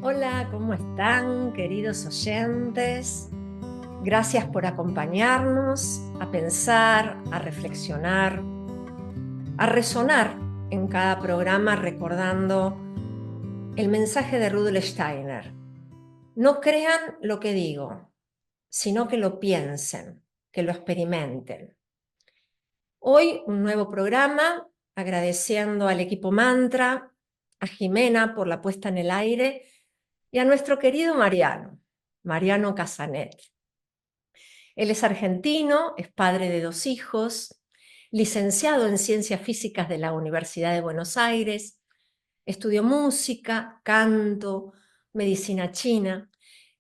Hola, ¿cómo están, queridos oyentes? Gracias por acompañarnos a pensar, a reflexionar, a resonar en cada programa recordando el mensaje de Rudolf Steiner. No crean lo que digo, sino que lo piensen, que lo experimenten. Hoy un nuevo programa, agradeciendo al equipo Mantra, a Jimena por la puesta en el aire y a nuestro querido Mariano Casanet. Él es argentino, es padre de 2 hijos, licenciado en Ciencias Físicas de la Universidad de Buenos Aires, estudió música, canto, medicina china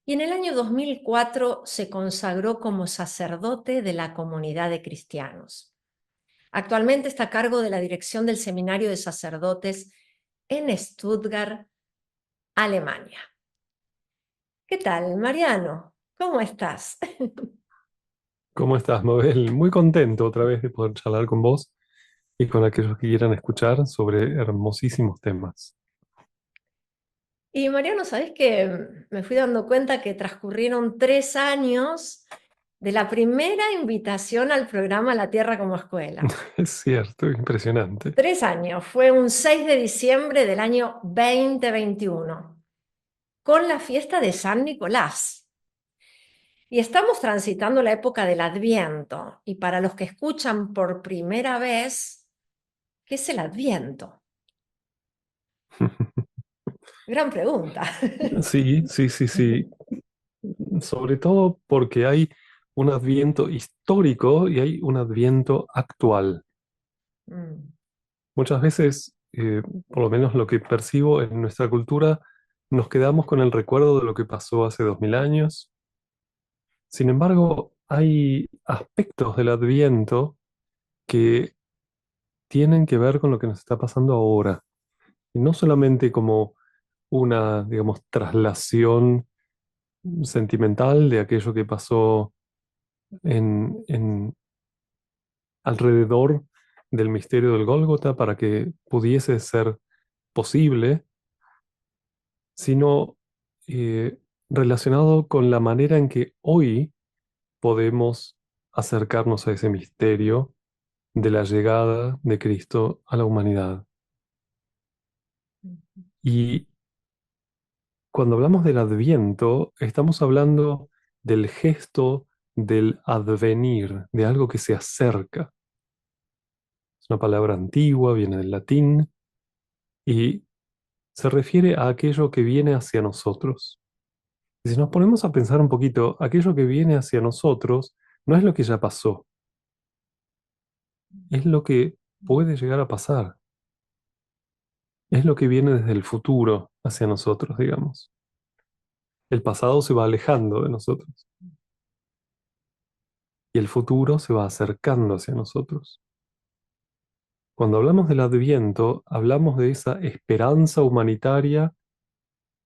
y en el año 2004 se consagró como sacerdote de la comunidad de cristianos. Actualmente está a cargo de la dirección del Seminario de Sacerdotes en Stuttgart, Alemania. ¿Qué tal, Mariano? ¿Cómo estás? ¿Cómo estás, Mabel? Muy contento otra vez de poder charlar con vos y con aquellos que quieran escuchar sobre hermosísimos temas. Y Mariano, ¿sabés que me fui dando cuenta que transcurrieron 3 años de la primera invitación al programa La Tierra como Escuela? Es cierto, impresionante. 3 años, fue un 6 de diciembre del año 2021, con la fiesta de San Nicolás. Y estamos transitando la época del Adviento. Y para los que escuchan por primera vez, ¿qué es el Adviento? Gran pregunta. Sí, sí, sí, sí. Sobre todo porque hay un adviento histórico y hay un adviento actual. Mm. Muchas veces, por lo menos lo que percibo en nuestra cultura, nos quedamos con el recuerdo de lo que pasó hace 2000 años. Sin embargo, hay aspectos del adviento que tienen que ver con lo que nos está pasando ahora. Y no solamente como una, digamos, traslación sentimental de aquello que pasó en alrededor del misterio del Gólgota para que pudiese ser posible, sino eh, relacionado con la manera en que hoy podemos acercarnos a ese misterio de la llegada de Cristo a la humanidad. Y cuando hablamos del Adviento, estamos hablando del gesto del advenir, de algo que se acerca. Es una palabra antigua, viene del latín y se refiere a aquello que viene hacia nosotros. Y si nos ponemos a pensar un poquito, aquello que viene hacia nosotros no es lo que ya pasó, es lo que puede llegar a pasar, es lo que viene desde el futuro hacia nosotros, digamos. El pasado se va alejando de nosotros y el futuro se va acercando hacia nosotros. Cuando hablamos del Adviento, hablamos de esa esperanza humanitaria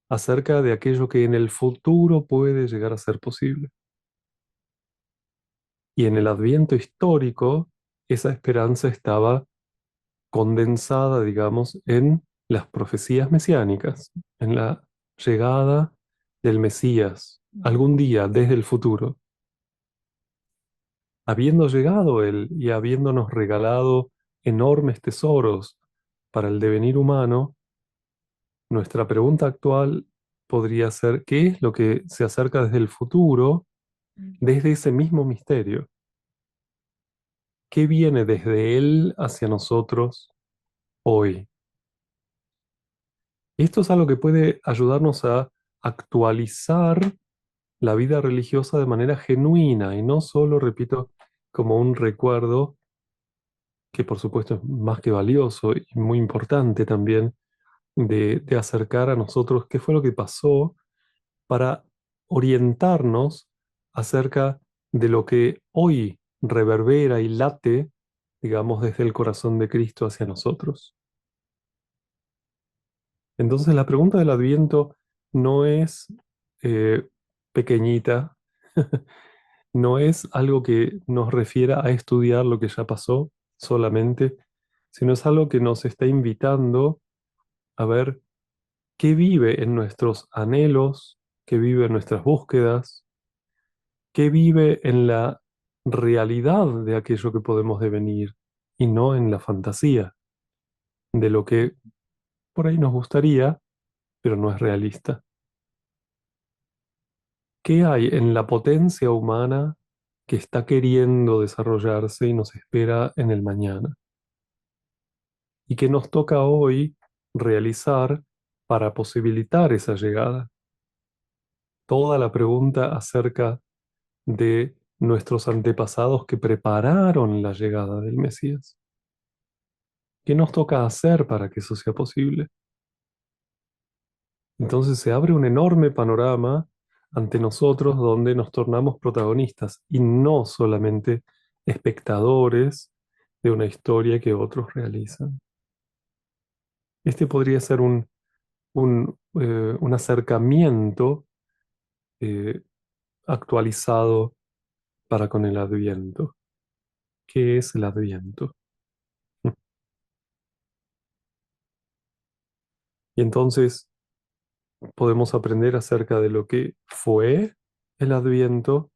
acerca de aquello que en el futuro puede llegar a ser posible. Y en el Adviento histórico, esa esperanza estaba condensada, digamos, en las profecías mesiánicas, en la llegada del Mesías, algún día desde el futuro. Habiendo llegado Él y habiéndonos regalado enormes tesoros para el devenir humano, nuestra pregunta actual podría ser, ¿qué es lo que se acerca desde el futuro, desde ese mismo misterio? ¿Qué viene desde Él hacia nosotros hoy? Esto es algo que puede ayudarnos a actualizar la vida religiosa de manera genuina y no solo, repito, como un recuerdo que por supuesto es más que valioso y muy importante también de acercar a nosotros qué fue lo que pasó para orientarnos acerca de lo que hoy reverbera y late, digamos, desde el corazón de Cristo hacia nosotros. Entonces la pregunta del Adviento no es eh, pequeñita, no es algo que nos refiera a estudiar lo que ya pasó solamente, sino es algo que nos está invitando a ver qué vive en nuestros anhelos, qué vive en nuestras búsquedas, qué vive en la realidad de aquello que podemos devenir y no en la fantasía de lo que por ahí nos gustaría, pero no es realista. ¿Qué hay en la potencia humana que está queriendo desarrollarse y nos espera en el mañana? ¿Y qué nos toca hoy realizar para posibilitar esa llegada? Toda la pregunta acerca de nuestros antepasados que prepararon la llegada del Mesías. ¿Qué nos toca hacer para que eso sea posible? Entonces se abre un enorme panorama ante nosotros donde nos tornamos protagonistas y no solamente espectadores de una historia que otros realizan. Este podría ser un acercamiento eh, actualizado para con el Adviento. ¿Qué es el Adviento? Y entonces podemos aprender acerca de lo que fue el Adviento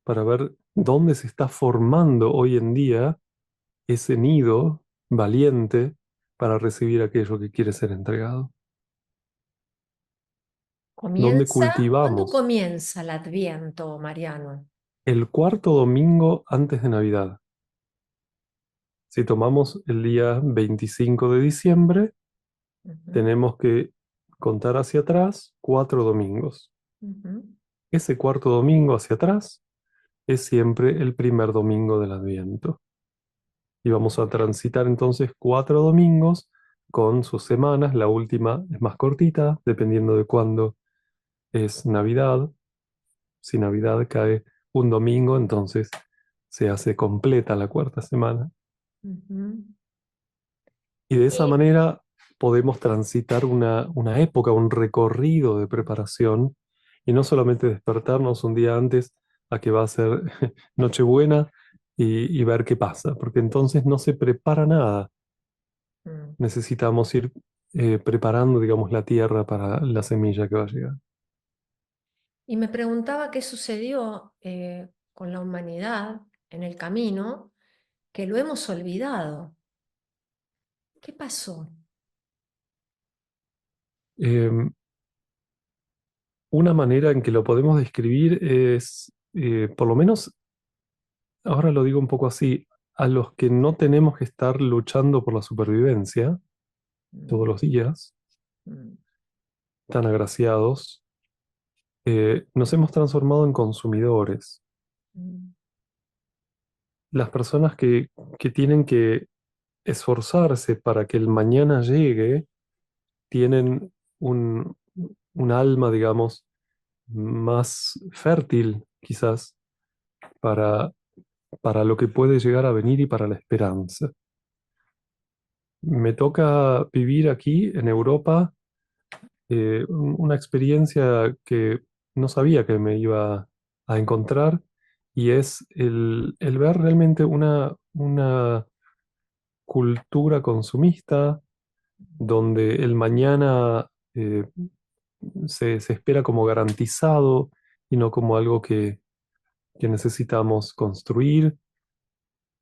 para ver dónde se está formando hoy en día ese nido valiente para recibir aquello que quiere ser entregado. Dónde ¿Cuándo cultivamos comienza el Adviento, Mariano? el cuarto domingo antes de Navidad. Si tomamos el día 25 de diciembre, Ujú, tenemos que contar hacia atrás 4 domingos. ujú. Ese cuarto domingo hacia atrás es siempre el primer domingo del Adviento. Y vamos a transitar entonces 4 domingos con sus semanas. La última es más cortita, dependiendo de cuándo es Navidad. Si Navidad cae un domingo, entonces se hace completa la cuarta semana. Ujú. Y de esa Y manera podemos transitar una época, un recorrido de preparación y no solamente despertarnos un día antes a que va a ser Nochebuena y ver qué pasa, porque entonces no se prepara nada. mm, Necesitamos ir preparando, digamos, la tierra para la semilla que va a llegar. y me preguntaba qué sucedió con la humanidad en el camino, que lo hemos olvidado. ¿Qué pasó? Em, una manera en que lo podemos describir es, por lo menos, ahora lo digo un poco así, a los que no tenemos que estar luchando por la supervivencia Mm, todos los días, mm, tan agraciados, nos hemos transformado en consumidores. mm, Las personas que tienen que esforzarse para que el mañana llegue, tienen un, un alma, digamos, más fértil, quizás, para, para lo que puede llegar a venir y para la esperanza. Me toca vivir aquí en Europa una experiencia que no sabía que me iba a encontrar y es el ver realmente una cultura consumista donde el mañana se espera como garantizado y no como algo que necesitamos construir,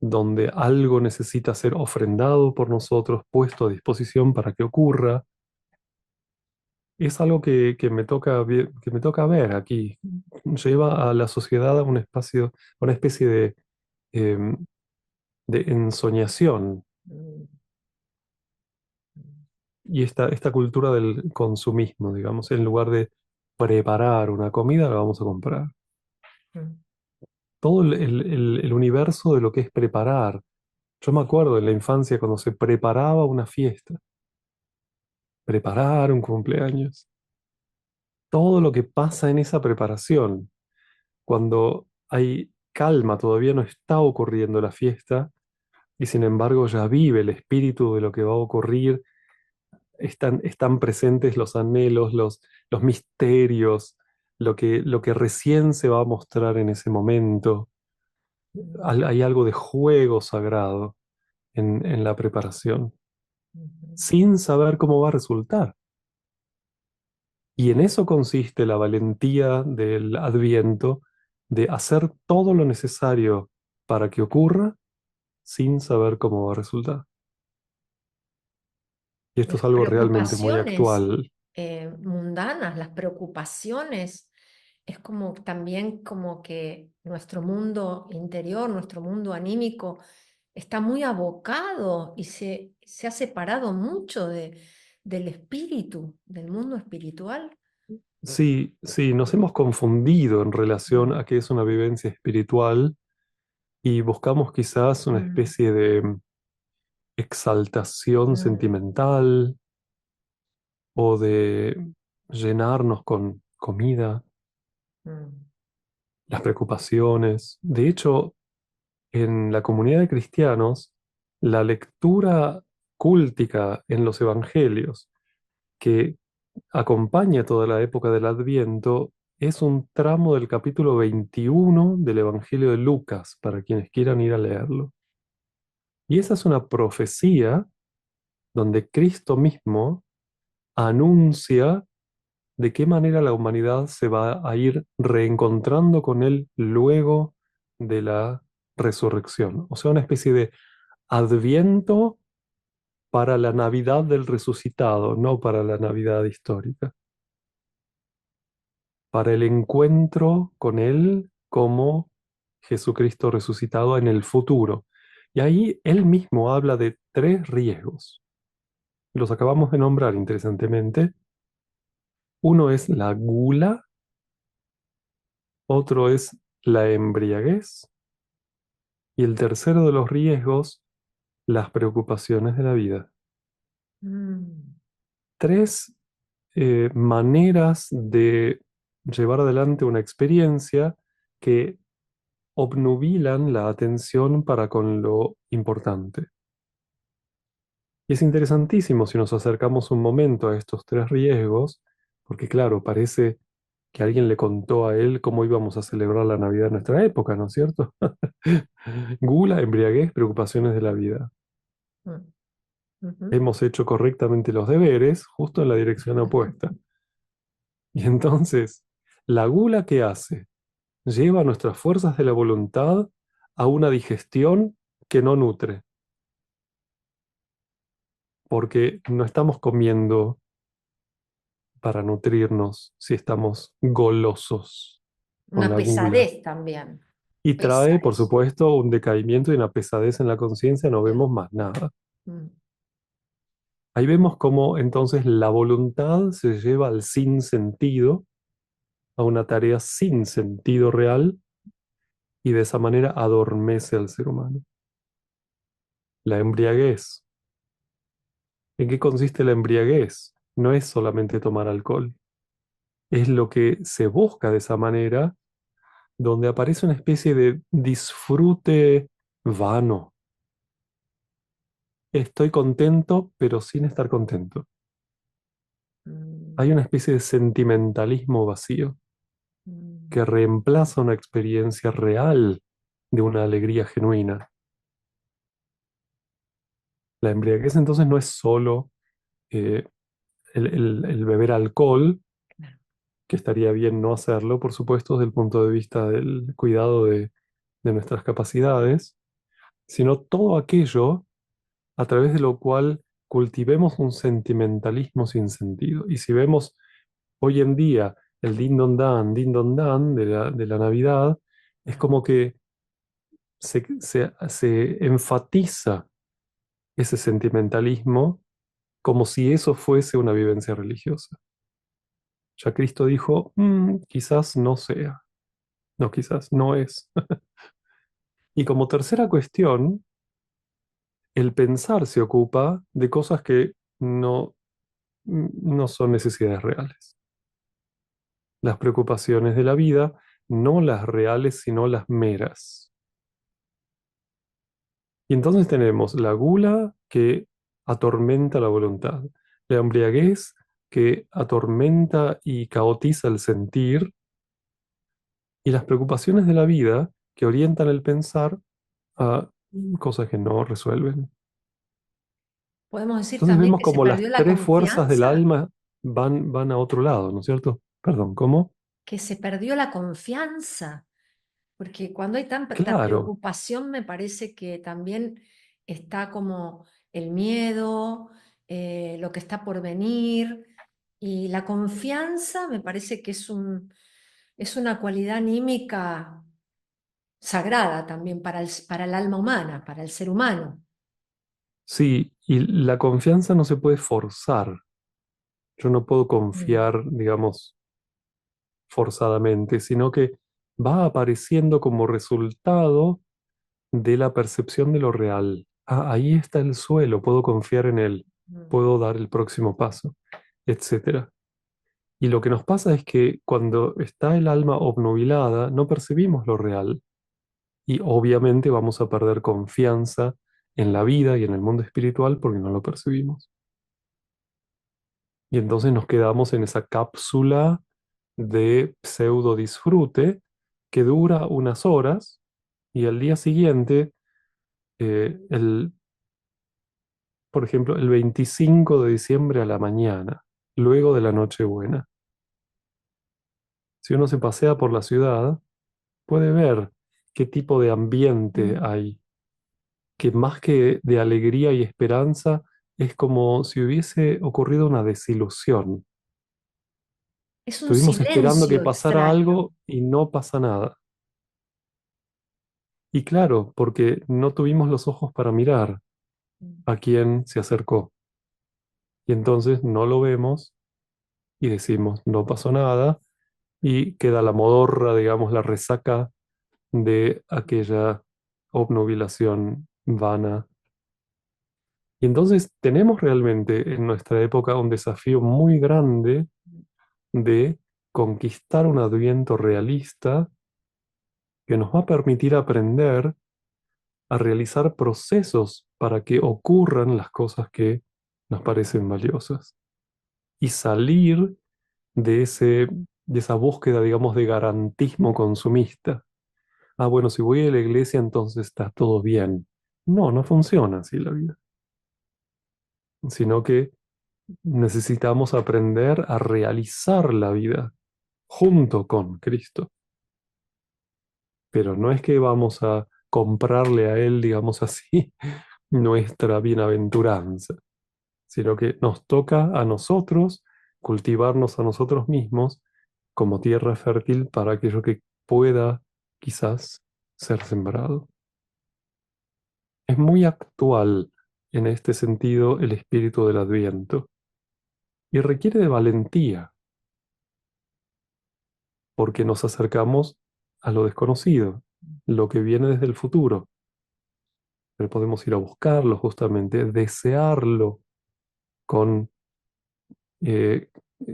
donde algo necesita ser ofrendado por nosotros, puesto a disposición para que ocurra. Es algo que me toca, que me toca ver aquí. Lleva a la sociedad a un espacio, a una especie em, de ensoñación. mm, Y esta cultura del consumismo, digamos, en lugar de preparar una comida, la vamos a comprar. mm, Todo el universo de lo que es preparar. Yo me acuerdo en la infancia cuando se preparaba una fiesta, preparar un cumpleaños. Todo lo que pasa en esa preparación, cuando hay calma, todavía no está ocurriendo la fiesta y sin embargo ya vive el espíritu de lo que va a ocurrir, están presentes los anhelos, los misterios, lo que recién se va a mostrar en ese momento. mm, Hay algo de juego sagrado en la preparación, mm, sin saber cómo va a resultar. Y en eso consiste la valentía del Adviento, de hacer todo lo necesario para que ocurra sin saber cómo va a resultar. Y esto es Las algo realmente muy preocupaciones actual. mundanas, las preocupaciones, es como también como que nuestro mundo interior, nuestro mundo anímico, está muy abocado y se ha separado mucho del espíritu, del mundo espiritual. Sí, sí, nos hemos confundido en relación Mm, a qué es una vivencia espiritual y buscamos quizás una mm, especie de exaltación mm, sentimental o de llenarnos con comida, mm, las preocupaciones. De hecho, en la comunidad de cristianos, la lectura cúltica en los evangelios que acompaña toda la época del Adviento es un tramo del capítulo 21 del Evangelio de Lucas, para quienes quieran ir a leerlo. Y esa es una profecía donde Cristo mismo anuncia de qué manera la humanidad se va a ir reencontrando con Él luego de la resurrección. O sea, una especie de adviento para la Navidad del resucitado, no para la Navidad histórica, para el encuentro con Él como Jesucristo resucitado en el futuro. Y ahí Él mismo habla de tres riesgos. Los acabamos de nombrar interesantemente. Uno es la gula, otro es la embriaguez y el tercero de los riesgos, las preocupaciones de la vida. mm. Tres maneras de llevar adelante una experiencia que obnubilan la atención para con lo importante. Y es interesantísimo si nos acercamos un momento a estos tres riesgos, porque claro, parece que alguien le contó a él cómo íbamos a celebrar la Navidad en nuestra época, ¿no es cierto? Gula, embriaguez, preocupaciones de la vida. Mm, ujú. Hemos hecho correctamente los deberes justo en la dirección opuesta. Y entonces, la gula, ¿qué hace? Lleva nuestras fuerzas de la voluntad a una digestión que no nutre, porque no estamos comiendo para nutrirnos si estamos golosos con Una la gula. pesadez también, Y pesa trae, por eso. supuesto, un decaimiento y una pesadez en la conciencia, no Claro. vemos más nada. Mm, Ahí vemos cómo entonces la voluntad se lleva al sinsentido, a una tarea sin sentido real, y de esa manera adormece al ser humano. La embriaguez. ¿En qué consiste la embriaguez? No es solamente tomar alcohol, es lo que se busca de esa manera, donde aparece una especie de disfrute vano. Estoy contento, pero sin estar contento. Hay mm, una especie de sentimentalismo vacío mm. que reemplaza una experiencia real de una alegría genuina. La embriaguez entonces no es solo eh, el beber alcohol, Claro. que estaría bien no hacerlo, por supuesto, desde el punto de vista del cuidado de nuestras capacidades, sino todo aquello a través de lo cual cultivemos un sentimentalismo sin sentido. Y si vemos hoy en día el din don dan de la Navidad, es Claro. como que se enfatiza ese sentimentalismo como si eso fuese una vivencia religiosa. Ya Cristo dijo, "Mm, quizás no sea, no, quizás no es". Y como tercera cuestión, el pensar se ocupa de cosas que no son necesidades reales. Las preocupaciones de la vida, no las reales, sino las meras. Y entonces tenemos la gula que atormenta la voluntad, la embriaguez que atormenta y caotiza el sentir, y las preocupaciones de la vida que orientan el pensar a cosas que no resuelven. Podemos decir Entonces también vemos que se como las perdió la tres fuerzas del confianza. alma. van a otro lado, ¿no es cierto? Perdón, ¿cómo? que se perdió la confianza, porque cuando hay tanta Claro, preocupación me parece que también está como el miedo, lo que está por venir, y la confianza me parece que es una cualidad anímica sagrada también para el alma humana, para el ser humano. sí, y la confianza no se puede forzar. Yo no puedo Mm, confiar, digamos, forzadamente, sino que va apareciendo como resultado de la percepción de lo real. Ah, ahí está el suelo, puedo confiar en él, mm. puedo dar el próximo paso, etcétera. Y lo que nos pasa es que cuando está el alma obnubilada, no percibimos lo real y obviamente vamos a perder confianza en la vida y en el mundo espiritual porque no lo percibimos. Y entonces nos quedamos en esa cápsula de pseudo disfrute que dura unas horas y al día siguiente, por ejemplo, el 25 de diciembre a la mañana, luego de la Nochebuena, si uno se pasea por la ciudad, puede ver qué tipo de ambiente Mm. hay, que más que de alegría y esperanza, es como si hubiese ocurrido una desilusión. Es un Estuvimos esperando que silencio pasara extraño. algo y no pasa nada. Y claro, porque no tuvimos los ojos para mirar Mm. a quien se acercó. Y entonces no lo vemos y decimos, no pasó nada, y queda la modorra, digamos, la resaca de aquella obnubilación vana. Y entonces tenemos realmente en nuestra época un desafío muy grande de conquistar un Adviento realista que nos va a permitir aprender a realizar procesos para que ocurran las cosas que nos parecen valiosas y salir de de esa búsqueda, digamos, de garantismo consumista. Ah, bueno, si voy a la iglesia, entonces está todo bien. No, no funciona así la vida, sino que necesitamos aprender a realizar la vida junto con Cristo. Pero no es que vamos a comprarle a Él, digamos así, nuestra bienaventuranza, sino que nos toca a nosotros cultivarnos a nosotros mismos como tierra fértil para aquello que pueda quizás ser sembrado. Es muy actual en este sentido el espíritu del Adviento y requiere de valentía porque nos acercamos a lo desconocido, lo que viene desde el futuro, pero podemos ir a buscarlo justamente, desearlo con, eh,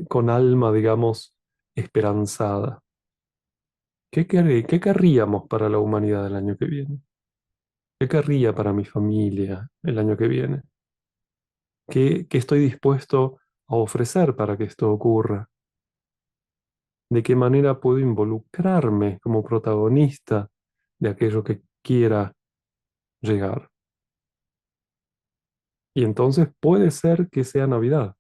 con alma, digamos, esperanzada. ¿Qué querríamos para la humanidad el año que viene? ¿Qué querría para mi familia el año que viene? ¿Qué estoy dispuesto a ofrecer para que esto ocurra? ¿De qué manera puedo involucrarme como protagonista de aquello que quiera llegar? Y entonces puede ser que sea Navidad,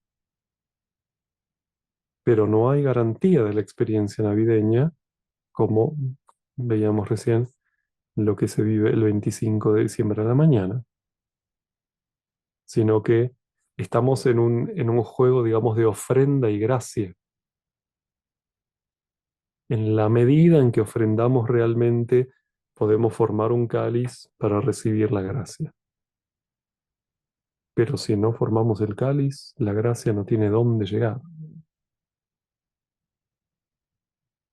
pero no hay garantía de la experiencia navideña, como veíamos recién, lo que se vive el 25 de diciembre a la mañana, sino que estamos en un juego, digamos, de ofrenda y gracia. En la medida en que ofrendamos realmente, podemos formar un cáliz para recibir la gracia. Pero si no formamos el cáliz, la gracia no tiene dónde llegar.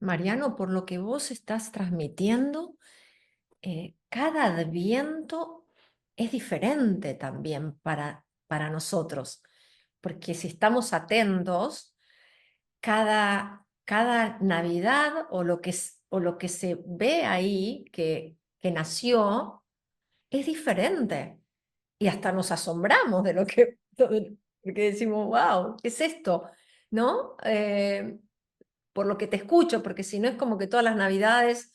Mariano, por lo que vos estás transmitiendo, cada adviento es diferente también para nosotros, porque si estamos atentos, cada Navidad o lo que se ve ahí que nació es diferente. Y hasta nos asombramos de lo que, porque decimos, wow, ¿qué es esto? ¿No? Por lo que te escucho, porque si no es como que todas las Navidades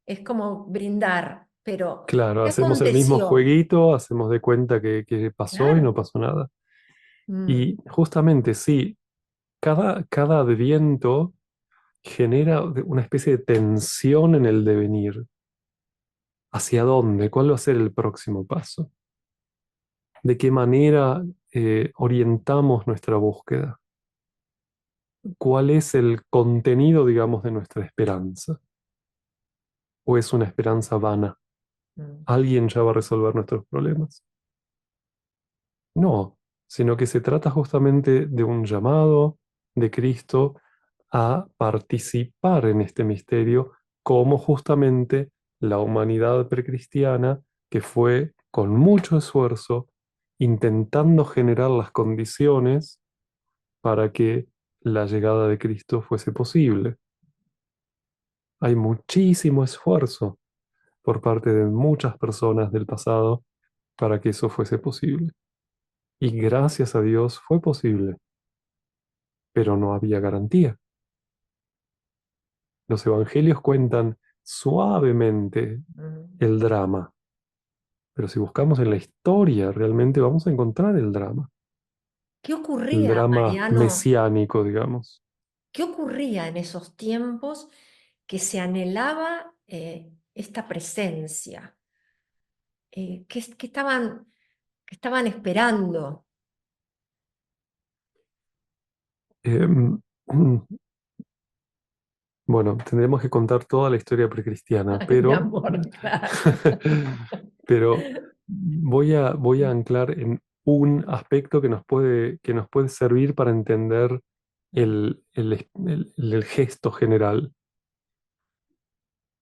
es como brindar, pero Claro, ¿qué hacemos el mismo aconteció? jueguito, hacemos de cuenta que pasó y no Claro. pasó nada. Mm, Y justamente sí, cada adviento genera una especie de tensión en el devenir. ¿Hacia dónde? ¿Cuál va a ser el próximo paso? ¿De qué manera orientamos nuestra búsqueda? ¿Cuál es el contenido, digamos, de nuestra esperanza? ¿O es una esperanza vana? Mm. ¿Alguien ya va a resolver nuestros problemas? No, sino que se trata justamente de un llamado de Cristo a participar en este misterio como justamente la humanidad precristiana que fue con mucho esfuerzo intentando generar las condiciones para que la llegada de Cristo fuese posible. Hay muchísimo esfuerzo por parte de muchas personas del pasado para que eso fuese posible. Y gracias a Dios fue posible, pero no había garantía. Los evangelios cuentan suavemente Mm. el drama, pero si buscamos en la historia, realmente vamos a encontrar ¿Qué el ocurría, drama Mariano? mesiánico, digamos. ¿Qué ocurría en esos tiempos que se anhelaba esta presencia? ¿Qué estaban esperando? Em, bueno, tendremos que contar toda la historia precristiana, Ay, mi pero, amor, claro. pero voy a anclar en un aspecto que nos puede servir para entender el gesto general.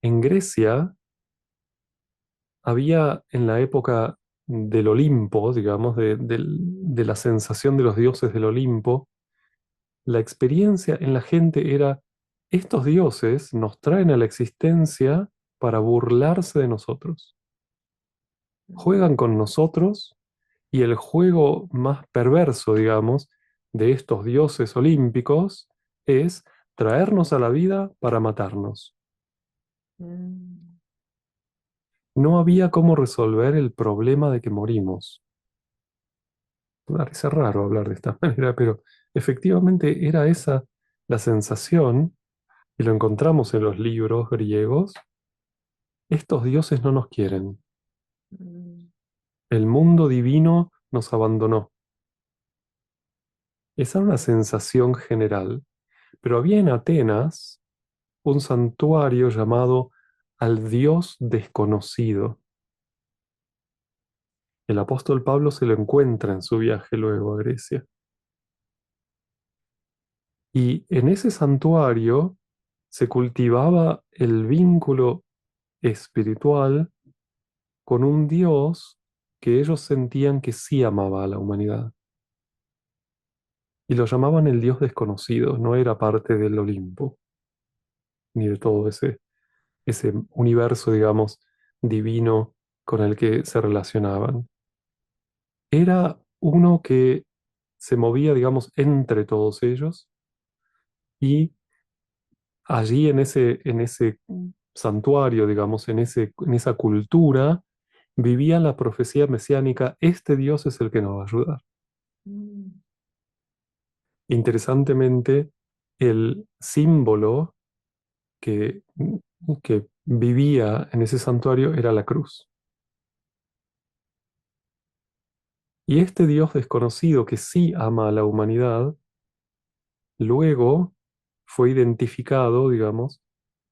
En Grecia había en la época del Olimpo, digamos, de la sensación de los dioses del Olimpo, la experiencia en la gente era, estos dioses nos traen a la existencia para burlarse de nosotros. Juegan con nosotros y el juego más perverso, digamos, de estos dioses olímpicos es traernos a la vida para matarnos. Mm. No había cómo resolver el problema de que morimos. Parece raro hablar de esta manera, pero efectivamente era esa la sensación, y lo encontramos en los libros griegos. Estos dioses no nos quieren. Mm. El mundo divino nos abandonó. Esa era una sensación general. Pero había en Atenas un santuario llamado al Dios desconocido. El apóstol Pablo se lo encuentra en su viaje luego a Grecia. Y en ese santuario se cultivaba el vínculo espiritual con un Dios que ellos sentían que sí amaba a la humanidad. Y lo llamaban el Dios desconocido, no era parte del Olimpo, ni de todo ese universo, digamos, divino con el que se relacionaban. Era uno que se movía, digamos, entre todos ellos y allí en ese santuario, digamos, en esa cultura, vivía la profecía mesiánica, este Dios es el que nos va a ayudar. Mm. Interesantemente, el símbolo que, que vivía en ese santuario era la cruz. Y este Dios desconocido que sí ama a la humanidad, luego fue identificado, digamos,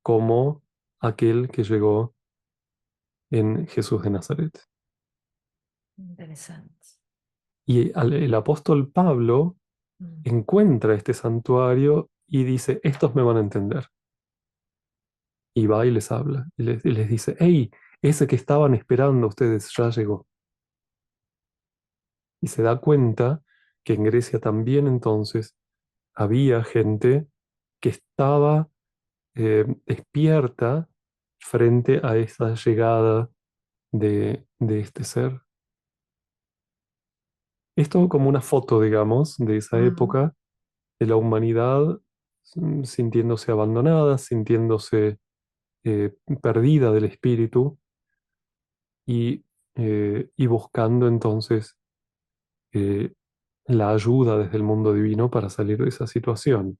como aquel que llegó en Jesús de Nazaret. Interesante. Y el apóstol Pablo Mm. encuentra este santuario y dice, estos me van a entender. Y va y les habla y les dice, hey, ese que estaban esperando ustedes ya llegó. Y se da cuenta que en Grecia también entonces había gente que estaba despierta frente a esa llegada de este ser. Esto como una foto, digamos, de esa Mm. época, de la humanidad sintiéndose abandonada, sintiéndose perdida del espíritu y, y buscando entonces eh, la ayuda desde el mundo divino para salir de esa situación.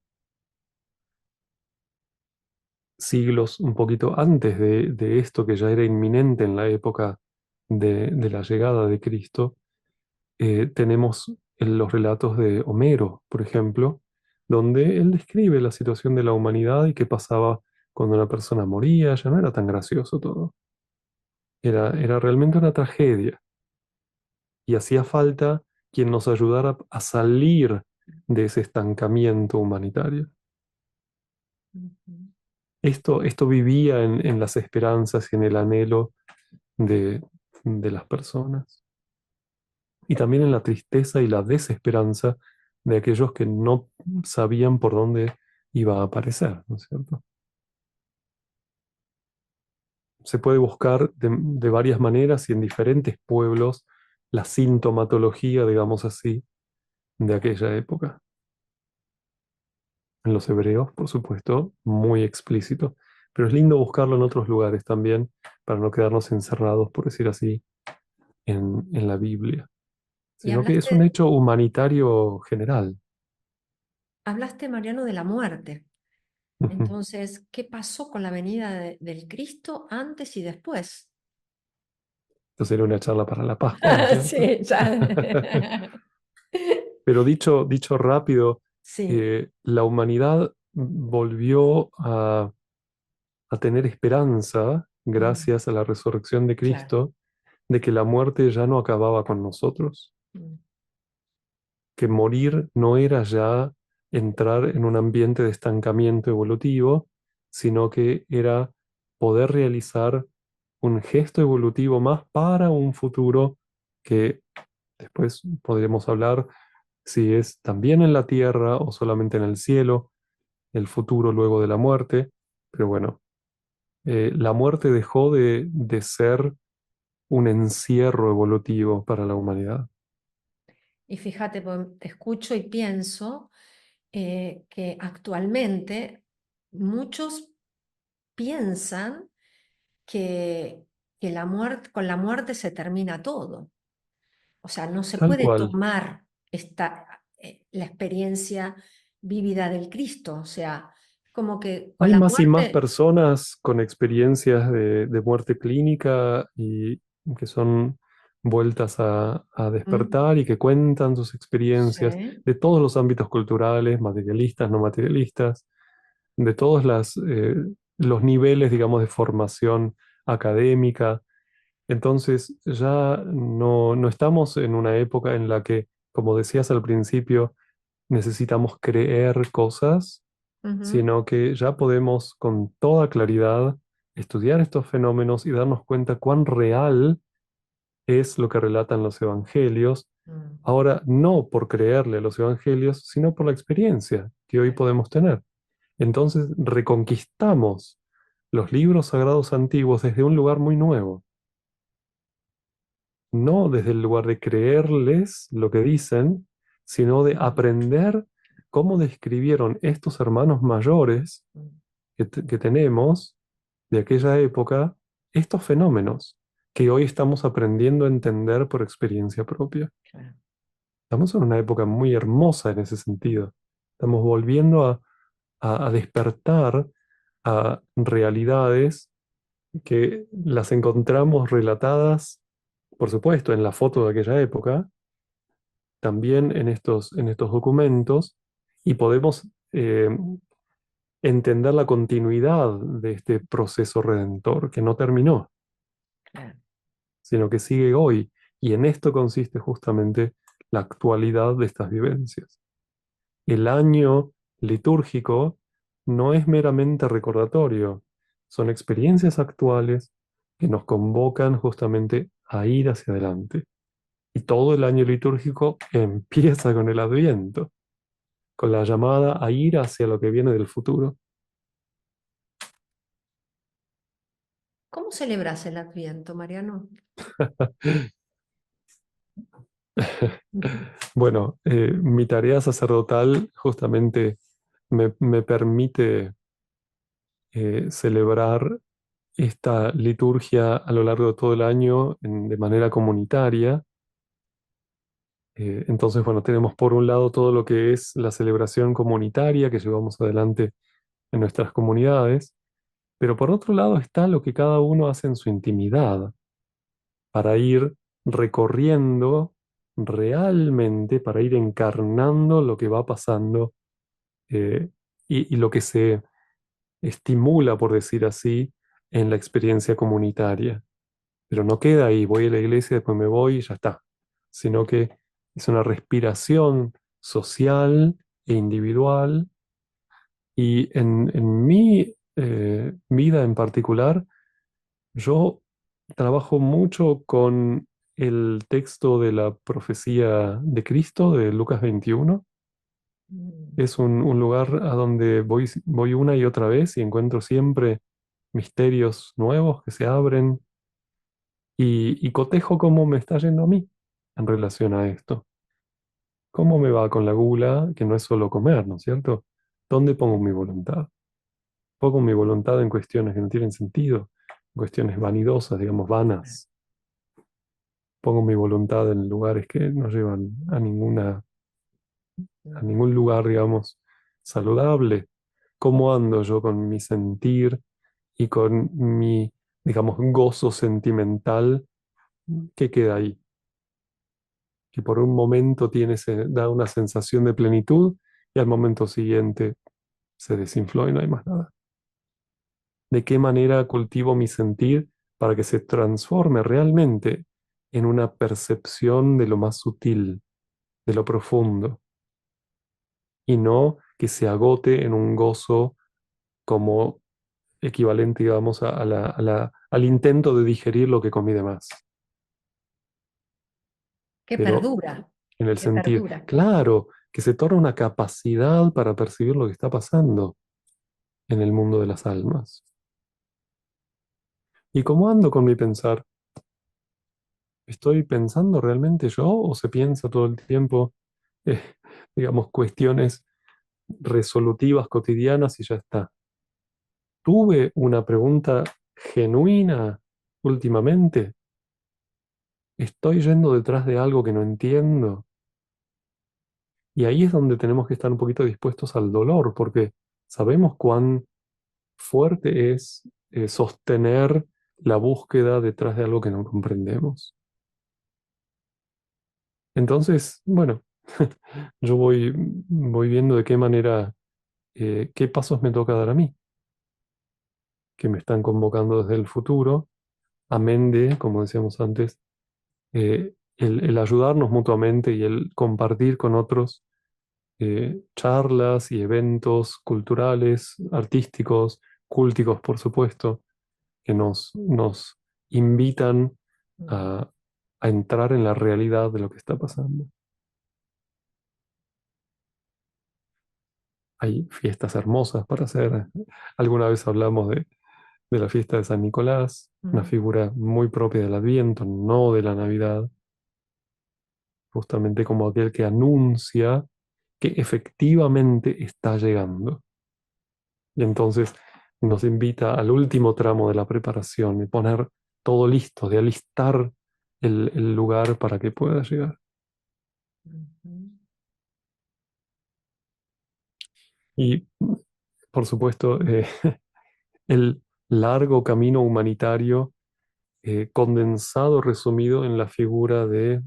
Siglos un poquito antes de esto que ya era inminente en la época de la llegada de Cristo, tenemos los relatos de Homero, por ejemplo, donde él describe la situación de la humanidad y qué pasaba cuando una persona moría. Ya no era tan gracioso todo, era realmente una tragedia y hacía falta quien nos ayudara a salir de ese estancamiento humanitario. Ujú. Esto vivía en las esperanzas y en el anhelo de, de las personas. Y también en la tristeza y la desesperanza de aquellos que no sabían por dónde iba a aparecer, ¿no es cierto? Se puede buscar de varias maneras y en diferentes pueblos la sintomatología, digamos así, de aquella época. En los hebreos, por supuesto, muy explícito, pero es lindo buscarlo en otros lugares también para no quedarnos encerrados, por decir así, en la Biblia, Y sino que es un hecho humanitario general. hablaste, Mariano, de la muerte. Ujú. Entonces, ¿qué pasó con la venida del Cristo antes y después? Esto sería una charla para la Pascua, ¿no es cierto? Sí, ya. Pero dicho rápido, Sí, la humanidad volvió a tener esperanza, mm, gracias a la resurrección de claro. Cristo, de que la muerte ya no acababa con nosotros, Mm, que morir no era ya entrar en un ambiente de estancamiento evolutivo, sino que era poder realizar un gesto evolutivo más para un futuro que después podremos hablar si es también en la tierra o solamente en el cielo, el futuro luego de la muerte. Pero bueno, la muerte dejó de ser un encierro evolutivo para la humanidad. Y fíjate, pues, te escucho y pienso que actualmente muchos piensan que, que la muerte, con la muerte se termina todo. O sea, no se Tal puede cual. tomar la experiencia vívida del Cristo. O sea, como que con Hay la más y más muerte... personas con experiencias de muerte clínica y que son vueltas a ¿Mm? despertar y que cuentan sus experiencias Sí. de todos los ámbitos culturales, materialistas, no materialistas, de todos los niveles, digamos, de formación académica. Entonces ya no estamos en una época en la que, como decías al principio, necesitamos creer cosas, Ujú. sino que ya podemos con toda claridad estudiar estos fenómenos y darnos cuenta cuán real es lo que relatan los evangelios. Mm, Ahora, no por creerle a los evangelios, sino por la experiencia que hoy claro. podemos tener. Entonces, reconquistamos los libros sagrados antiguos desde un lugar muy nuevo, no desde el lugar de creerles lo que dicen, sino de aprender cómo describieron estos hermanos mayores Mm, que tenemos de aquella época estos fenómenos que hoy estamos aprendiendo a entender por experiencia propia. claro. Estamos en una época muy hermosa en ese sentido. Estamos volviendo a despertar a realidades que las encontramos relatadas, por supuesto, en la foto de aquella época, también en estos documentos, y podemos entender la continuidad de este proceso redentor que no terminó, Claro. sino que sigue hoy. Y en esto consiste justamente la actualidad de estas vivencias. El año litúrgico no es meramente recordatorio, son experiencias actuales que nos convocan justamente a ir hacia adelante. Y todo el año litúrgico empieza con el Adviento, con la llamada a ir hacia lo que viene del futuro. ¿Cómo celebras el Adviento, Mariano? Bueno, mi tarea sacerdotal justamente me permite celebrar esta liturgia a lo largo de todo el año de manera comunitaria Entonces, bueno, tenemos por un lado todo lo que es la celebración comunitaria que llevamos adelante en nuestras comunidades, pero por otro lado está lo que cada uno hace en su intimidad para ir recorriendo realmente, para ir encarnando lo que va pasando eh, y lo que se estimula, por decir así, en la experiencia comunitaria. Pero no queda ahí, voy a la iglesia, después me voy y ya está, sino que es una respiración social e individual y en mi vida en particular, yo trabajo mucho con el texto de la profecía de Cristo de Lucas 21. Mm. Es un lugar a donde voy una y otra vez y encuentro siempre misterios nuevos que se abren y cotejo cómo me está yendo a mí en relación a esto. ¿Cómo me va con la gula, que no es solo comer, ¿no es cierto? ¿Dónde pongo mi voluntad? Pongo mi voluntad en cuestiones que no tienen sentido, en cuestiones vanidosas, digamos, vanas. Pongo mi voluntad en lugares que no llevan a Mm. ningún lugar, digamos, saludable. ¿Cómo ando yo con mi sentir y con mi, digamos, gozo sentimental que queda ahí? Que por un momento da una sensación de plenitud y al momento siguiente se desinfló y no hay más nada. ¿De qué manera cultivo mi sentir para que se transforme realmente en una percepción de lo más sutil, de lo profundo, y no que se agote en un gozo como equivalente, digamos, al intento de digerir lo que comí de más? Que Pero perdura, en el que sentir, perdura. claro, que se torna una capacidad para percibir lo que está pasando en el mundo de las almas. ¿Y cómo ando con mi pensar? ¿Estoy pensando realmente yo o se piensa todo el tiempo, eh, digamos, cuestiones resolutivas cotidianas y ya está? Tuve una pregunta genuina últimamente. ¿Estoy yendo detrás de algo que no entiendo? Y ahí es donde tenemos que estar un poquito dispuestos al dolor, porque sabemos cuán fuerte es sostener la búsqueda detrás de algo que no comprendemos. Entonces, bueno, yo voy viendo de qué manera, qué pasos me toca dar a mí, que me están convocando desde el futuro, amén de, como decíamos antes, el ayudarnos mutuamente y el compartir con otros charlas y eventos culturales, artísticos, cúlticos, por supuesto, que nos invitan Mm. a, a entrar en la realidad de lo que está pasando. Hay fiestas hermosas para hacer. Alguna vez hablamos de la fiesta de San Nicolás, una Mm. figura muy propia del Adviento, no de la Navidad, justamente como aquel que anuncia que efectivamente está llegando. Y entonces nos invita al último tramo de la preparación, de poner todo listo, de alistar el lugar para que pueda llegar. Ujú. Y, por supuesto, el largo camino humanitario condensado, resumido en la figura de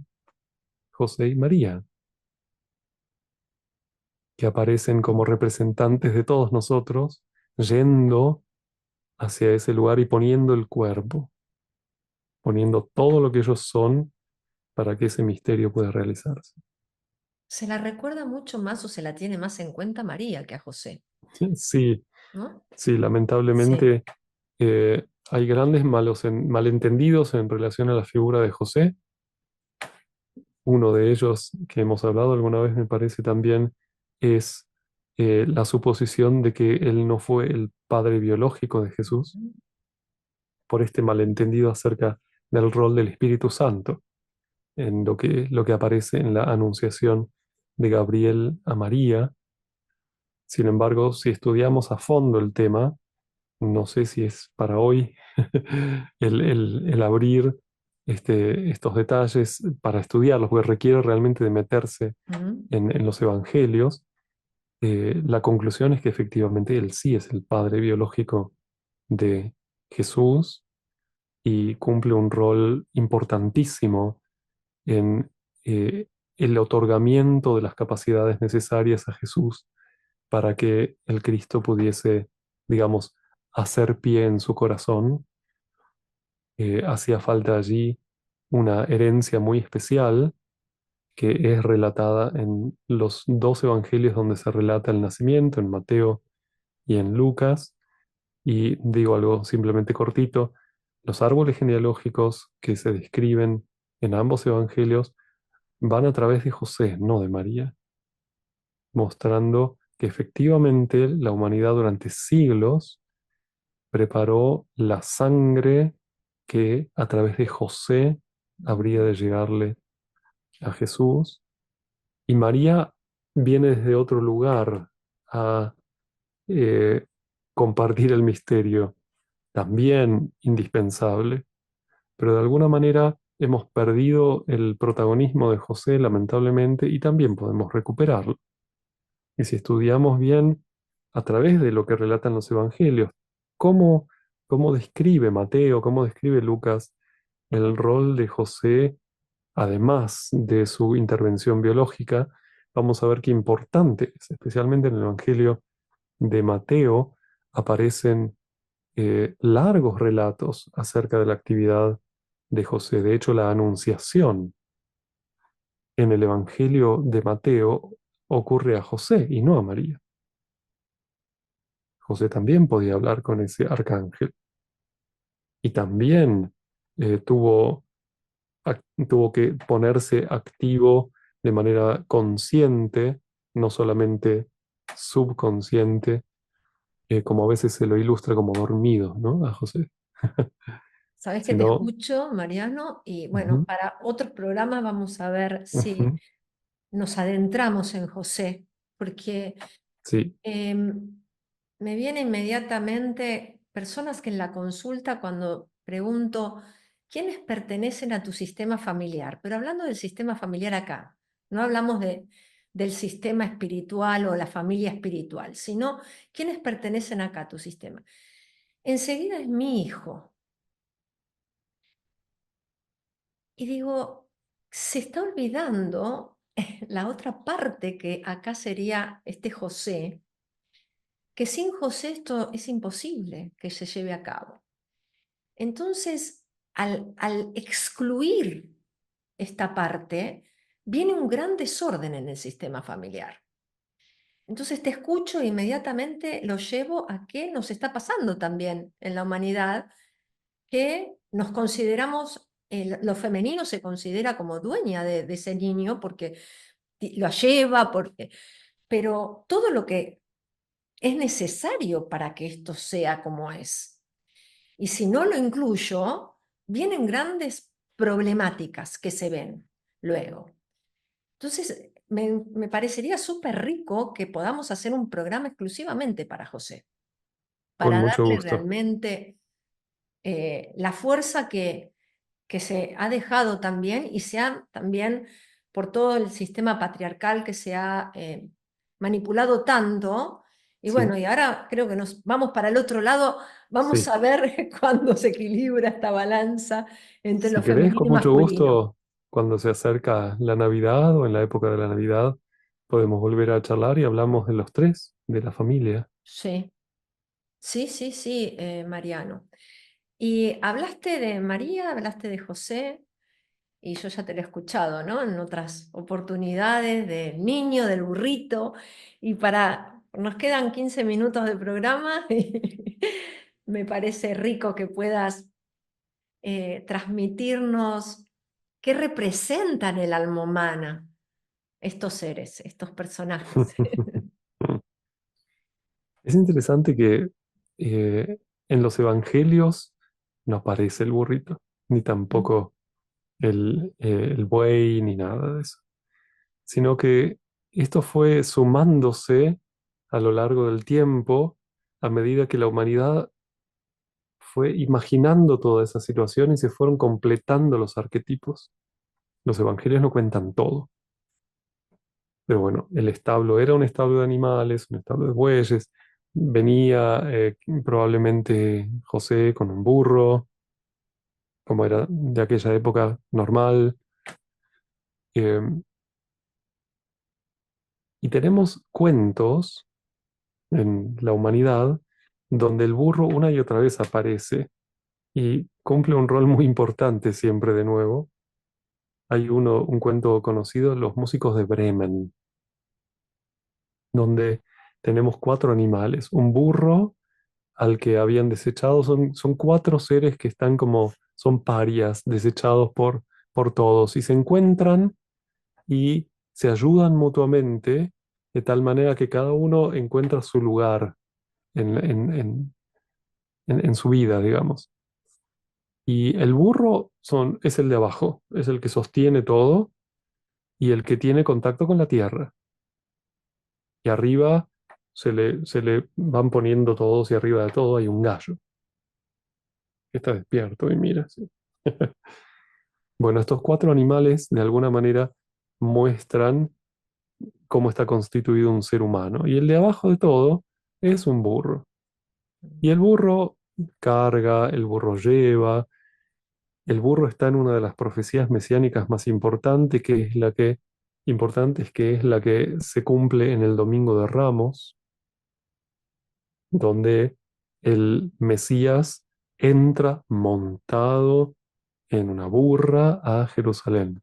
José y María, que aparecen como representantes de todos nosotros, yendo hacia ese lugar y poniendo el cuerpo, poniendo todo lo que ellos son para que ese misterio pueda realizarse. Se la recuerda mucho más o se la tiene más en cuenta María que a José, Sí, ¿no? sí, Sí. lamentablemente hay grandes malentendidos en relación a la figura de José. Uno de ellos que hemos hablado alguna vez, me parece también, es la suposición de que él no fue el padre biológico de Jesús, Ujú. por este malentendido acerca del rol del Espíritu Santo, en lo que aparece en la anunciación de Gabriel a María. Sin embargo, si estudiamos a fondo el tema, no sé si es para hoy el abrir estos detalles para estudiarlos, porque requiere realmente de meterse Ujú. en los evangelios. La conclusión es que efectivamente él sí es el padre biológico de Jesús y cumple un rol importantísimo en el otorgamiento de las capacidades necesarias a Jesús para que el Cristo pudiese, digamos, hacer pie en su corazón. Hacía falta allí una herencia muy especial que es relatada en los dos evangelios donde se relata el nacimiento, en Mateo y en Lucas. Y digo algo simplemente cortito, los árboles genealógicos que se describen en ambos evangelios van a través de José, no de María, mostrando que efectivamente la humanidad durante siglos preparó la sangre que a través de José habría de llegarle a Jesús. Y María viene desde otro lugar a eh, compartir el misterio, también indispensable, pero de alguna manera hemos perdido el protagonismo de José, lamentablemente, y también podemos recuperarlo. Y si estudiamos bien a través de lo que relatan los evangelios, cómo, cómo describe Mateo, cómo describe Lucas el rol de José, además de su intervención biológica, vamos a ver qué importante es, especialmente en el Evangelio de Mateo, aparecen largos relatos acerca de la actividad de José. De hecho, la anunciación en el Evangelio de Mateo ocurre a José y no a María. José también podía hablar con ese arcángel y también eh, tuvo, tuvo que ponerse activo de manera consciente, no solamente subconsciente, como a veces se lo ilustra como dormido, ¿no? A José, Sabes que te sino... escucho, Mariano, y bueno, Ujú, para otros programas vamos a ver si ujú, nos adentramos en José, porque sí, me viene inmediatamente personas que en la consulta cuando pregunto, ¿quiénes pertenecen a tu sistema familiar? Pero hablando del sistema familiar acá, no hablamos del sistema espiritual o la familia espiritual, sino ¿quiénes pertenecen acá a tu sistema? Enseguida es mi hijo. Y digo, se está olvidando la otra parte que acá sería este José, que sin José esto es imposible que se lleve a cabo. Entonces, al excluir esta parte, viene un gran desorden en el sistema familiar. Entonces te escucho e inmediatamente lo llevo a qué nos está pasando también en la humanidad, que nos consideramos, lo femenino se considera como dueña de ese niño porque lo lleva, porque, pero todo lo que es necesario para que esto sea como es. Y si no lo incluyo, vienen grandes problemáticas que se ven luego. Entonces, me parecería súper rico que podamos hacer un programa exclusivamente para José, con para mucho darle gusto. realmente la fuerza que se ha dejado también y se ha también por todo el sistema patriarcal que se ha manipulado tanto. Y bueno, Sí, y ahora creo que nos vamos para el otro lado, vamos sí. a ver cuándo se equilibra esta balanza entre lo Si querés, femenino con y mucho masculino. gusto, cuando se acerca la Navidad o en la época de la Navidad, podemos volver a charlar y hablamos de los tres, de la familia. Sí, sí, sí, sí, Mariano. Y hablaste de María, hablaste de José, y yo ya te lo he escuchado, ¿no? En otras oportunidades del niño, del burrito, y nos quedan 15 minutos de programa y me parece rico que puedas transmitirnos qué representan el alma humana estos seres, estos personajes. Es interesante que en los evangelios no aparece el burrito, ni tampoco el buey, ni nada de eso, sino que esto fue sumándose a lo largo del tiempo a medida que la humanidad fue imaginando toda esa situación y se fueron completando los arquetipos. Los evangelios no cuentan todo. Pero bueno, el establo era un establo de animales, un establo de bueyes. Venía probablemente José con un burro, como era de aquella época normal. Eh, y tenemos cuentos en la humanidad donde el burro una y otra vez aparece y cumple un rol muy importante siempre de nuevo. Hay un cuento conocido, Los músicos de Bremen, donde tenemos cuatro animales, un burro al que habían desechado, son cuatro seres que están como, son parias, desechados por todos, y se encuentran y se ayudan mutuamente de tal manera que cada uno encuentra su lugar en, en su vida, digamos. Y el burro es el de abajo, es el que sostiene todo y el que tiene contacto con la tierra. Y arriba se le van poniendo todos y arriba de todo hay un gallo que está despierto y mira. Sí. Bueno, estos cuatro animales de alguna manera muestran cómo está constituido un ser humano. Y el de abajo de todo es un burro. Y el burro carga, el burro lleva, el burro está en una de las profecías mesiánicas más importantes, que es la que se cumple en el Domingo de Ramos, donde el Mesías entra montado en una burra a Jerusalén,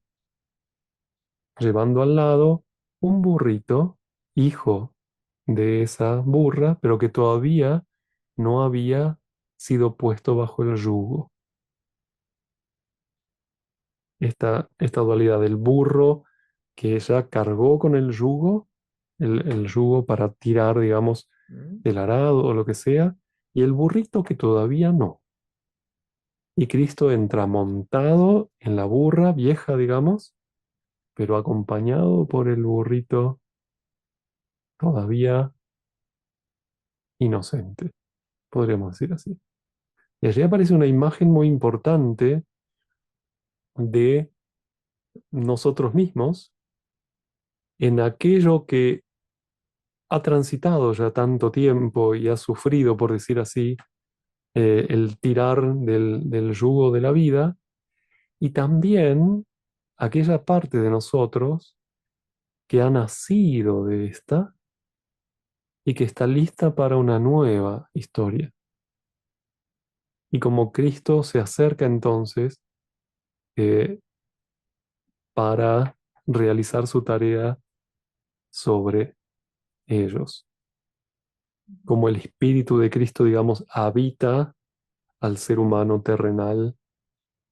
llevando al lado un burrito, hijo de esa burra, pero que todavía no había sido puesto bajo el yugo. Esta dualidad del burro que ella cargó con el yugo, el yugo para tirar, digamos, el arado o lo que sea, y el burrito que todavía no. Y Cristo entra montado en la burra vieja, digamos, pero acompañado por el burrito todavía inocente, podríamos decir así. Y allí aparece una imagen muy importante de nosotros mismos en aquello que ha transitado ya tanto tiempo y ha sufrido, por decir así, el tirar del yugo de la vida, y también aquella parte de nosotros que ha nacido de esta y que está lista para una nueva historia. Y como Cristo se acerca entonces eh, para realizar su tarea sobre ellos. Como el Espíritu de Cristo, digamos, habita al ser humano terrenal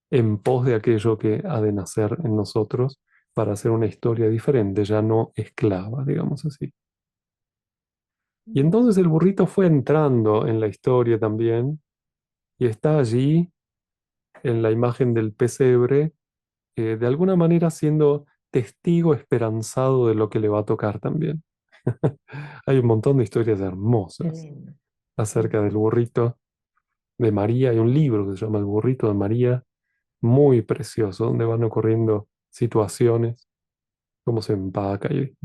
en pos de aquello que ha de nacer en nosotros para hacer una historia diferente, ya no esclava, digamos así. Y entonces el burrito fue entrando en la historia también y está allí en la imagen del pesebre, de alguna manera siendo testigo esperanzado de lo que le va a tocar también. Hay un montón de historias Qué hermosas lindo. acerca del burrito de María. Hay un libro que se llama El burrito de María, muy precioso, donde van ocurriendo situaciones, cómo se empaca y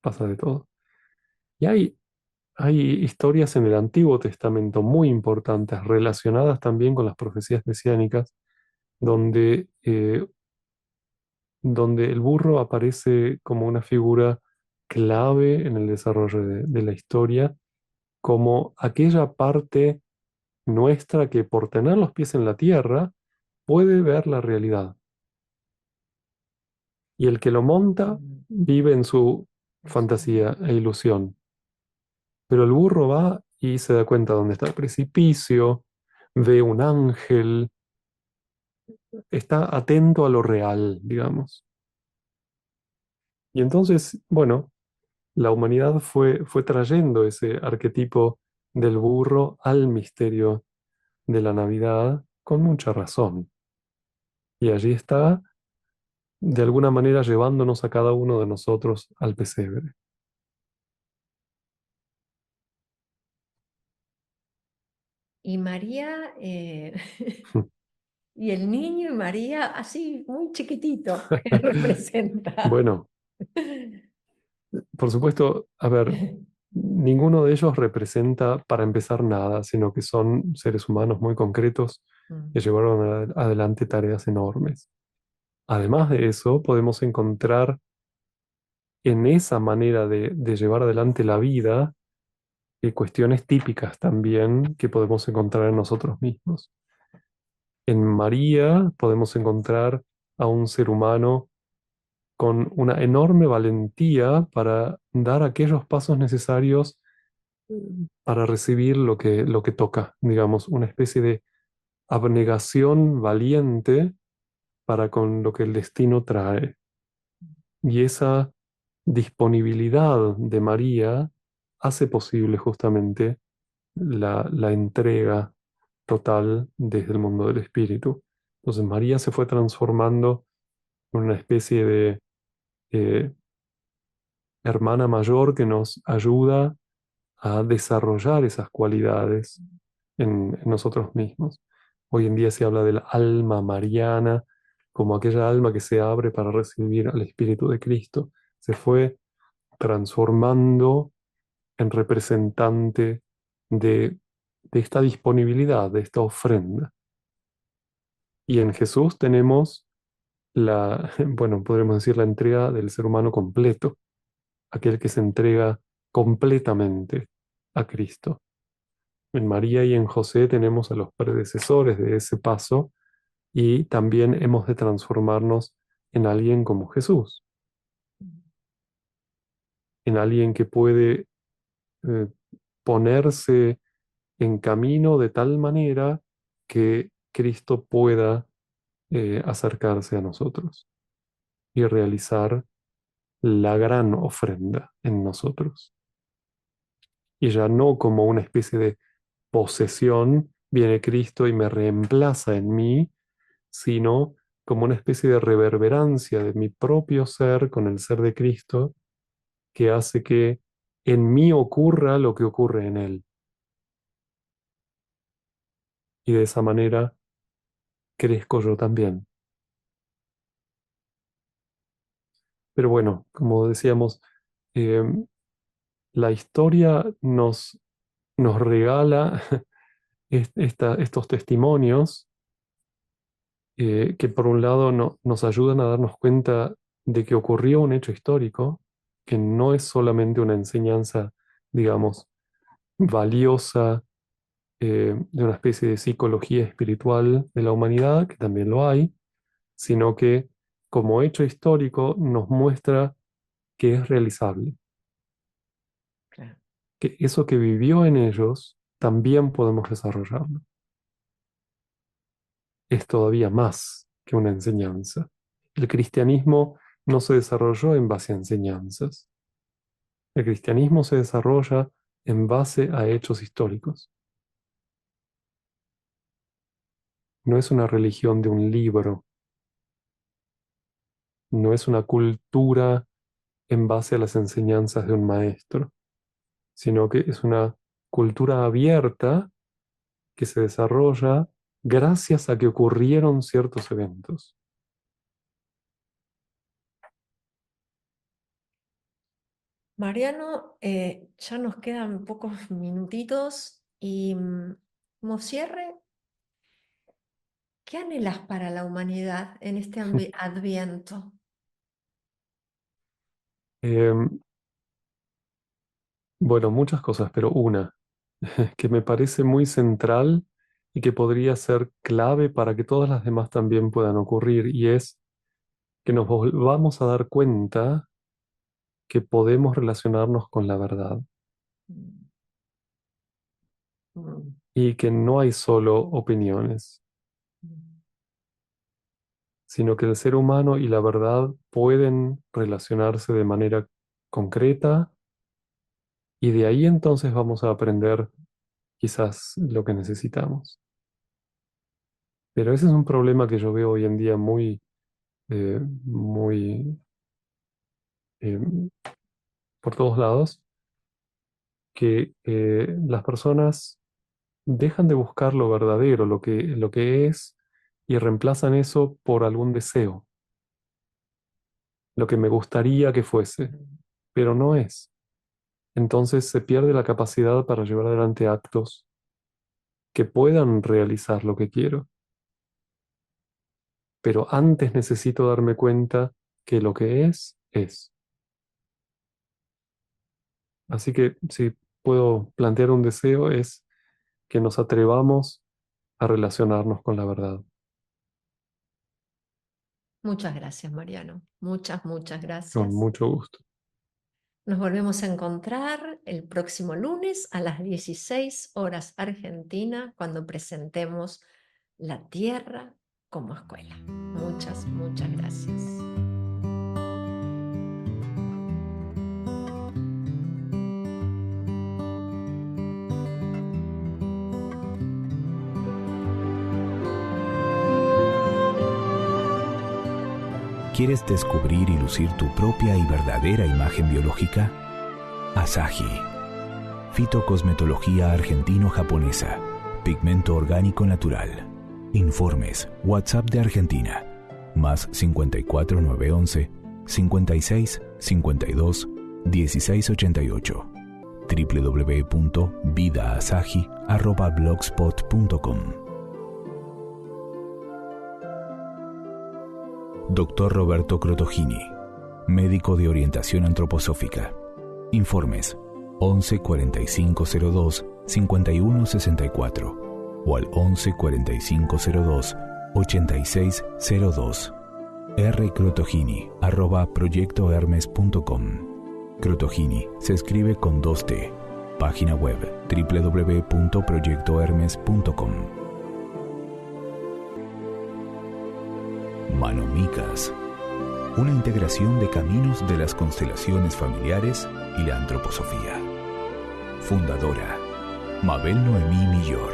pasa de todo. Y hay historias en el Antiguo Testamento muy importantes relacionadas también con las profecías mesiánicas, donde, donde el burro aparece como una figura clave en el desarrollo de la historia, como aquella parte nuestra que por tener los pies en la tierra puede ver la realidad. Y el que lo monta vive en su fantasía e ilusión. Pero el burro va y se da cuenta dónde está el precipicio, ve un ángel, está atento a lo real, digamos. Y entonces, bueno, la humanidad fue trayendo ese arquetipo del burro al misterio de la Navidad con mucha razón. Y allí está, de alguna manera, llevándonos a cada uno de nosotros al pesebre. Y María, y el niño y María, así muy chiquitito, ¿qué representa? Bueno, por supuesto, a ver, ninguno de ellos representa para empezar nada, sino que son seres humanos muy concretos que Mm, llevaron adelante tareas enormes. Además de eso, podemos encontrar en esa manera de llevar adelante la vida cuestiones típicas también que podemos encontrar en nosotros mismos. En María podemos encontrar a un ser humano con una enorme valentía para dar aquellos pasos necesarios para recibir lo que toca, digamos, una especie de abnegación valiente para con lo que el destino trae. Y esa disponibilidad de María hace posible justamente la entrega total desde el mundo del espíritu. Entonces María se fue transformando en una especie de eh, hermana mayor que nos ayuda a desarrollar esas cualidades en nosotros mismos. Hoy en día se habla del alma mariana como aquella alma que se abre para recibir al Espíritu de Cristo. Se fue transformando en representante de, de esta disponibilidad, de esta ofrenda. Y en Jesús tenemos la, bueno, podríamos decir la entrega del ser humano completo, aquel que se entrega completamente a Cristo. En María y en José tenemos a los predecesores de ese paso y también hemos de transformarnos en alguien como Jesús, en alguien que puede eh, ponerse en camino de tal manera que Cristo pueda acercarse a nosotros y realizar la gran ofrenda en nosotros. Y ya no como una especie de posesión, viene Cristo y me reemplaza en mí, sino como una especie de reverberancia de mi propio ser con el ser de Cristo que hace que en mí ocurra lo que ocurre en Él. Y de esa manera crezco yo también. Pero bueno, como decíamos, eh, la historia nos regala estos testimonios que por un lado nos ayudan a darnos cuenta de que ocurrió un hecho histórico, que no es solamente una enseñanza, digamos, valiosa de una especie de psicología espiritual de la humanidad, que también lo hay, sino que como hecho histórico nos muestra que es realizable, claro. que eso que vivió en ellos también podemos desarrollarlo. Es todavía más que una enseñanza. El cristianismo no se desarrolló en base a enseñanzas. El cristianismo se desarrolla en base a hechos históricos. No es una religión de un libro, no es una cultura en base a las enseñanzas de un maestro, sino que es una cultura abierta que se desarrolla gracias a que ocurrieron ciertos eventos. Mariano, ya nos quedan pocos minutitos y como cierre, ¿qué anhelas para la humanidad en este adviento? Em, bueno, muchas cosas, pero una que me parece muy central y que podría ser clave para que todas las demás también puedan ocurrir, y es que nos volvamos a dar cuenta que podemos relacionarnos con la verdad Mm, mm, y que no hay solo opiniones, mm. sino que el ser humano y la verdad pueden relacionarse de manera concreta y de ahí entonces vamos a aprender quizás lo que necesitamos. Pero ese es un problema que yo veo hoy en día muy eh, por todos lados, que las personas dejan de buscar lo verdadero, lo que es, y reemplazan eso por algún deseo, lo que me gustaría que fuese, pero no es. Entonces se pierde la capacidad para llevar adelante actos que puedan realizar lo que quiero. Pero antes necesito darme cuenta que lo que es. Así que si puedo plantear un deseo es que nos atrevamos a relacionarnos con la verdad. Muchas gracias, Mariano. Muchas, muchas Con gracias. mucho gusto. Nos volvemos a encontrar el próximo lunes a las 16 horas Argentina, cuando presentemos La Tierra como escuela. Muchas, muchas gracias. ¿Quieres descubrir y lucir tu propia y verdadera imagen biológica? Asahi. Fitocosmetología argentino-japonesa. Pigmento orgánico natural. Informes. WhatsApp de Argentina. Más 54 911 56 52 16 88. www.vidaasahi@blogspot.com. Dr. Roberto Crotogini, médico de orientación antroposófica. Informes 11 45 02 51 64 o al 11 45 02 86 02. rcrotogini@proyectohermes.com. Crotogini se escribe con 2T. Página web www.proyectohermes.com. Manomicas, una integración de caminos de las constelaciones familiares y la antroposofía. Fundadora, Mabel Noemí Millor.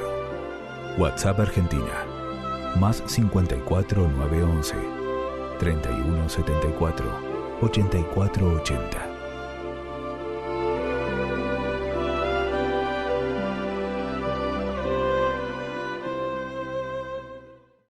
WhatsApp Argentina, más 54 911 31 74 84 80.